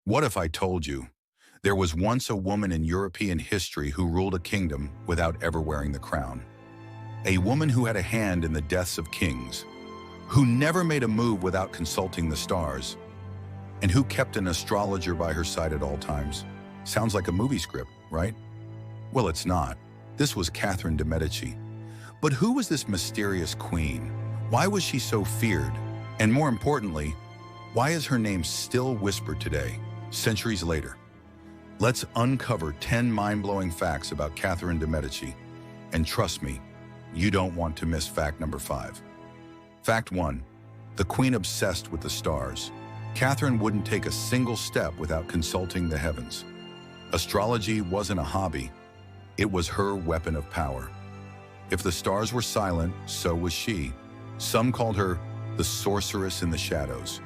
What if I told you there was once a woman in European history who ruled a kingdom without ever wearing the crown? A woman who had a hand in the deaths of kings, who never made a move without consulting the stars, and who kept an astrologer by her side at all times. Sounds like a movie script, right? Well, it's not. This was Catherine de Medici. But who was this mysterious queen? Why was she so feared? And more importantly, why is her name still whispered today, centuries later? Let's uncover 10 mind-blowing facts about Catherine de Medici. And trust me, you don't want to miss fact number 5. Fact 1. The queen obsessed with the stars. Catherine wouldn't take a single step without consulting the heavens. Astrology wasn't a hobby. It was her weapon of power. If the stars were silent, so was she. Some called her the sorceress in the shadows.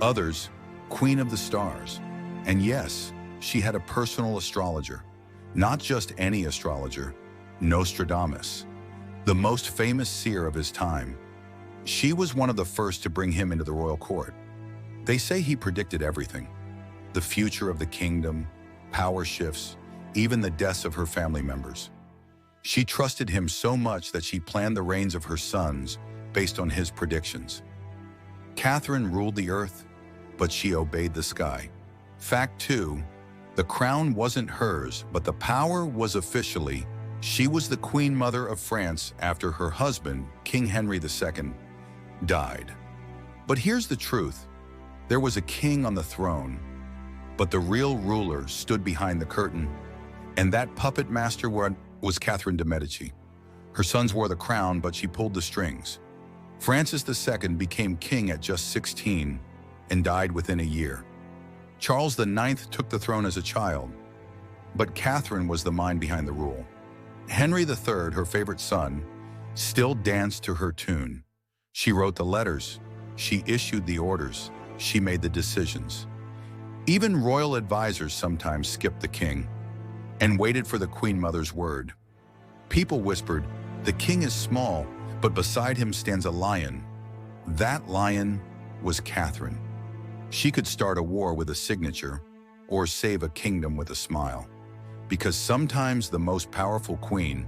Others, Queen of the Stars. And yes, she had a personal astrologer. Not just any astrologer, Nostradamus, the most famous seer of his time. She was one of the first to bring him into the royal court. They say he predicted everything: the future of the kingdom, power shifts, even the deaths of her family members. She trusted him so much that she planned the reigns of her sons based on his predictions. Catherine ruled the earth, but she obeyed the sky. Fact 2, the crown wasn't hers, but the power was officially. She was the Queen Mother of France after her husband, King Henry II, died. But here's the truth. There was a king on the throne, but the real ruler stood behind the curtain, and that puppet master was Catherine de Medici. Her sons wore the crown, but she pulled the strings. Francis II became king at just 16 and died within a year. Charles IX took the throne as a child, but Catherine was the mind behind the rule. Henry III, her favorite son, still danced to her tune. She wrote the letters, she issued the orders, she made the decisions. Even royal advisors sometimes skipped the king and waited for the Queen Mother's word. People whispered, "The king is small, but beside him stands a lion." That lion was Catherine. She could start a war with a signature or save a kingdom with a smile. Because sometimes the most powerful queen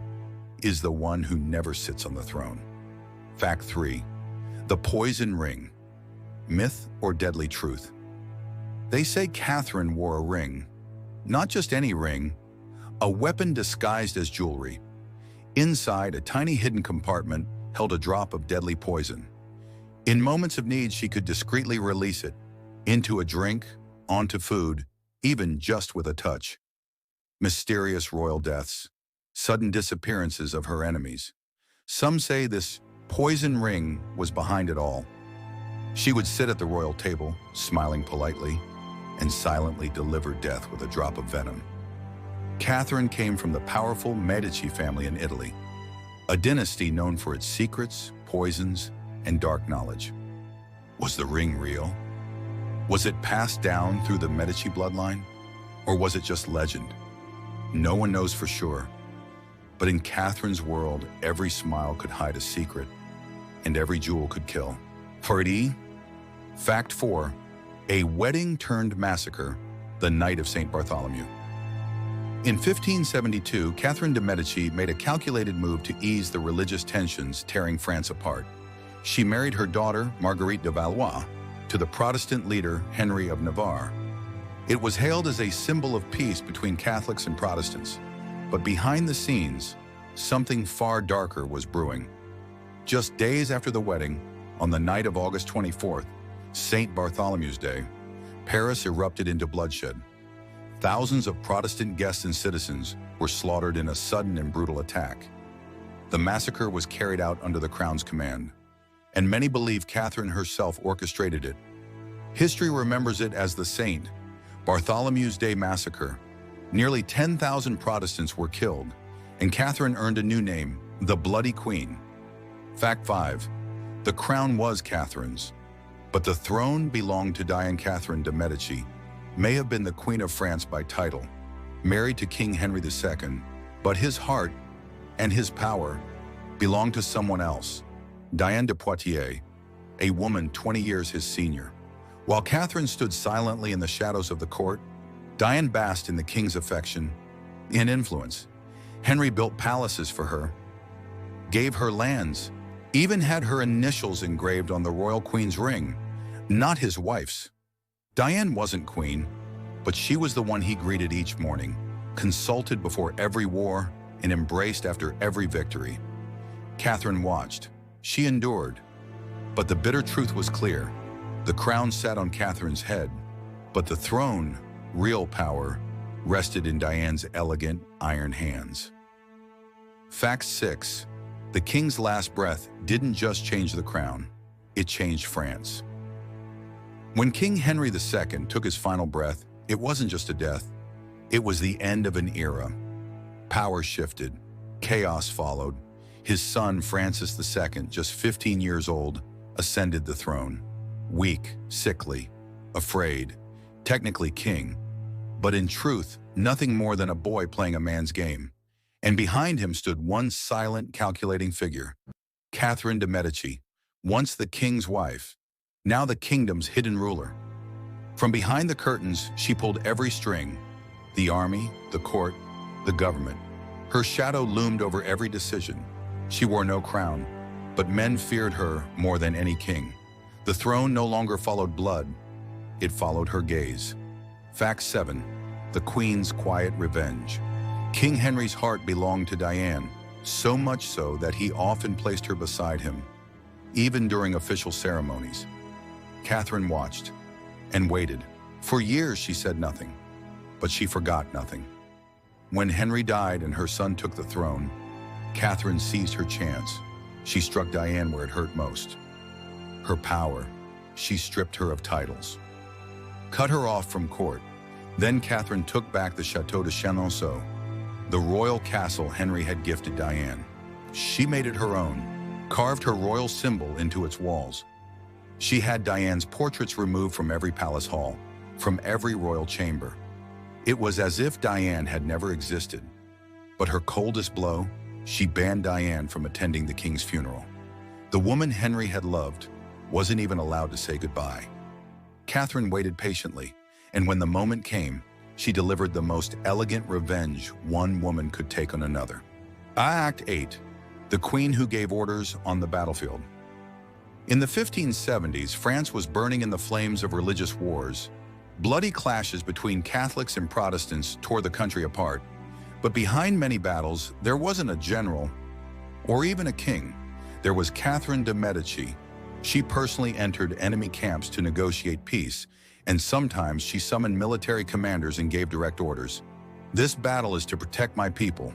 is the one who never sits on the throne. Fact 3. The poison ring. Myth or deadly truth? They say Catherine wore a ring. Not just any ring, a weapon disguised as jewelry. Inside, a tiny hidden compartment held a drop of deadly poison. In moments of need, she could discreetly release it into a drink, onto food, even just with a touch. Mysterious royal deaths, sudden disappearances of her enemies. Some say this poison ring was behind it all. She would sit at the royal table, smiling politely, and silently deliver death with a drop of venom. Catherine came from the powerful Medici family in Italy, a dynasty known for its secrets, poisons, and dark knowledge. Was the ring real? Was it passed down through the Medici bloodline? Or was it just legend? No one knows for sure. But in Catherine's world, every smile could hide a secret, and every jewel could kill. Fact 4. A wedding turned massacre, the night of St. Bartholomew. In 1572, Catherine de Medici made a calculated move to ease the religious tensions tearing France apart. She married her daughter, Marguerite de Valois, to the Protestant leader Henry of Navarre. It was hailed as a symbol of peace between Catholics and Protestants. But behind the scenes, something far darker was brewing. Just days after the wedding, on the night of August 24th, St. Bartholomew's Day, Paris erupted into bloodshed. Thousands of Protestant guests and citizens were slaughtered in a sudden and brutal attack. The massacre was carried out under the crown's command, and many believe Catherine herself orchestrated it. History remembers it as the St. Bartholomew's Day Massacre. Nearly 10,000 Protestants were killed, and Catherine earned a new name, the Bloody Queen. Fact 5. The crown was Catherine's, but the throne belonged to Diane Catherine de Medici, may have been the Queen of France by title, married to King Henry II, but his heart and his power belonged to someone else, Diane de Poitiers, a woman 20 years his senior. While Catherine stood silently in the shadows of the court, Diane basked in the king's affection and influence. Henry built palaces for her, gave her lands, even had her initials engraved on the royal queen's ring, not his wife's. Diane wasn't queen, but she was the one he greeted each morning, consulted before every war, and embraced after every victory. Catherine watched. She endured. But the bitter truth was clear. The crown sat on Catherine's head, but the throne, real power, rested in Diane's elegant iron hands. Fact 6. The king's last breath didn't just change the crown, it changed France. When King Henry II took his final breath, it wasn't just a death, it was the end of an era. Power shifted, chaos followed. His son, Francis II, just 15 years old, ascended the throne. Weak, sickly, afraid, technically king, but in truth, nothing more than a boy playing a man's game. And behind him stood one silent, calculating figure, Catherine de Medici, once the king's wife, now the kingdom's hidden ruler. From behind the curtains, she pulled every string, the army, the court, the government. Her shadow loomed over every decision. She wore no crown, but men feared her more than any king. The throne no longer followed blood, it followed her gaze. Fact 7. The Queen's quiet revenge. King Henry's heart belonged to Diane, so much so that he often placed her beside him, even during official ceremonies. Catherine watched and waited. For years she said nothing, but she forgot nothing. When Henry died and her son took the throne, Catherine seized her chance. She struck Diane where it hurt most. Her power. She stripped her of titles, cut her off from court. Then Catherine took back the Château de Chenonceau, the royal castle Henry had gifted Diane. She made it her own, carved her royal symbol into its walls. She had Diane's portraits removed from every palace hall, from every royal chamber. It was as if Diane had never existed. But her coldest blow, she banned Diane from attending the king's funeral. The woman Henry had loved wasn't even allowed to say goodbye. Catherine waited patiently, and when the moment came, she delivered the most elegant revenge one woman could take on another. Act 8. The Queen who gave orders on the battlefield. In the 1570s, France was burning in the flames of religious wars. Bloody clashes between Catholics and Protestants tore the country apart. But behind many battles, there wasn't a general or even a king. There was Catherine de Medici. She personally entered enemy camps to negotiate peace, and sometimes she summoned military commanders and gave direct orders. This battle is to protect my people.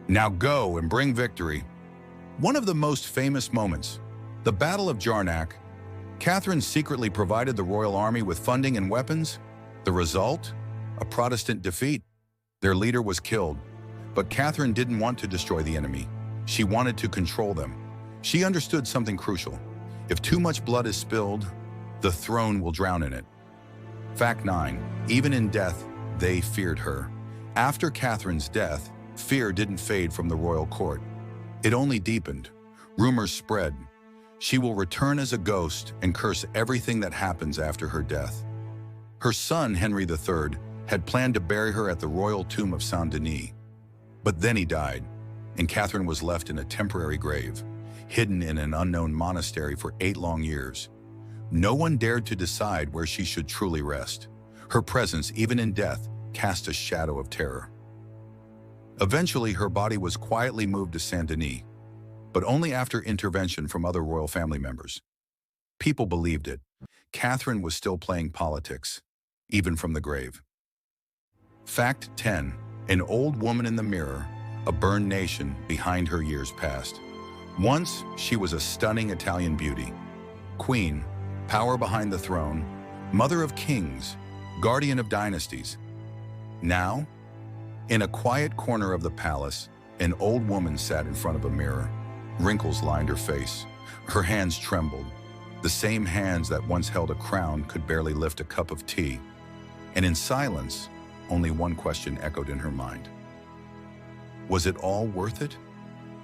Now go and bring victory. One of the most famous moments, the Battle of Jarnac. Catherine secretly provided the royal army with funding and weapons. The result? A Protestant defeat. Their leader was killed. But Catherine didn't want to destroy the enemy. She wanted to control them. She understood something crucial. If too much blood is spilled, the throne will drown in it. Fact 9. Even in death, they feared her. After Catherine's death, fear didn't fade from the royal court. It only deepened. Rumors spread. She will return as a ghost and curse everything that happens after her death. Her son, Henry III, had planned to bury her at the royal tomb of Saint-Denis. But then he died, and Catherine was left in a temporary grave, hidden in an unknown monastery for 8 long years. No one dared to decide where she should truly rest. Her presence, even in death, cast a shadow of terror. Eventually, her body was quietly moved to Saint-Denis, but only after intervention from other royal family members. People believed it. Catherine was still playing politics, even from the grave. Fact 10. An old woman in the mirror, a burned nation behind her years past. Once, she was a stunning Italian beauty. Queen, power behind the throne, mother of kings, guardian of dynasties. Now, in a quiet corner of the palace, an old woman sat in front of a mirror. Wrinkles lined her face. Her hands trembled. The same hands that once held a crown could barely lift a cup of tea. And in silence, only one question echoed in her mind. Was it all worth it?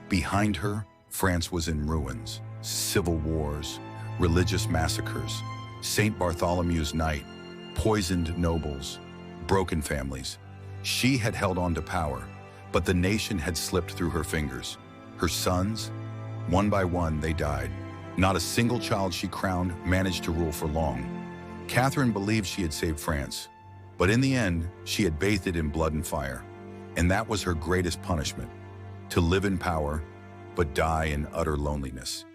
Behind her, France was in ruins. Civil wars, religious massacres, Saint Bartholomew's night, poisoned nobles, broken families. She had held on to power, but the nation had slipped through her fingers. Her sons, one by one, they died. Not a single child she crowned managed to rule for long. Catherine believed she had saved France, but in the end, she had bathed it in blood and fire. And that was her greatest punishment, to live in power, but die in utter loneliness.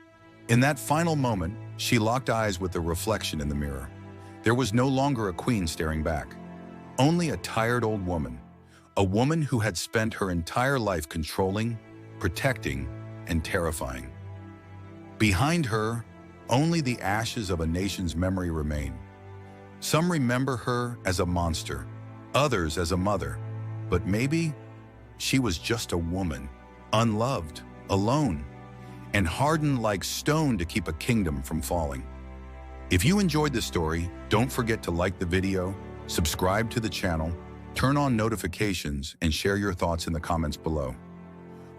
In that final moment, she locked eyes with the reflection in the mirror. There was no longer a queen staring back, only a tired old woman, a woman who had spent her entire life controlling, protecting, and terrifying. Behind her, only the ashes of a nation's memory remain. Some remember her as a monster, others as a mother, but maybe she was just a woman, unloved, alone, and hardened like stone to keep a kingdom from falling. If you enjoyed this story, don't forget to like the video, subscribe to the channel, turn on notifications, and share your thoughts in the comments below.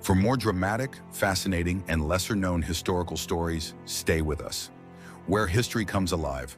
For more dramatic, fascinating, and lesser-known historical stories, stay with us, where history comes alive.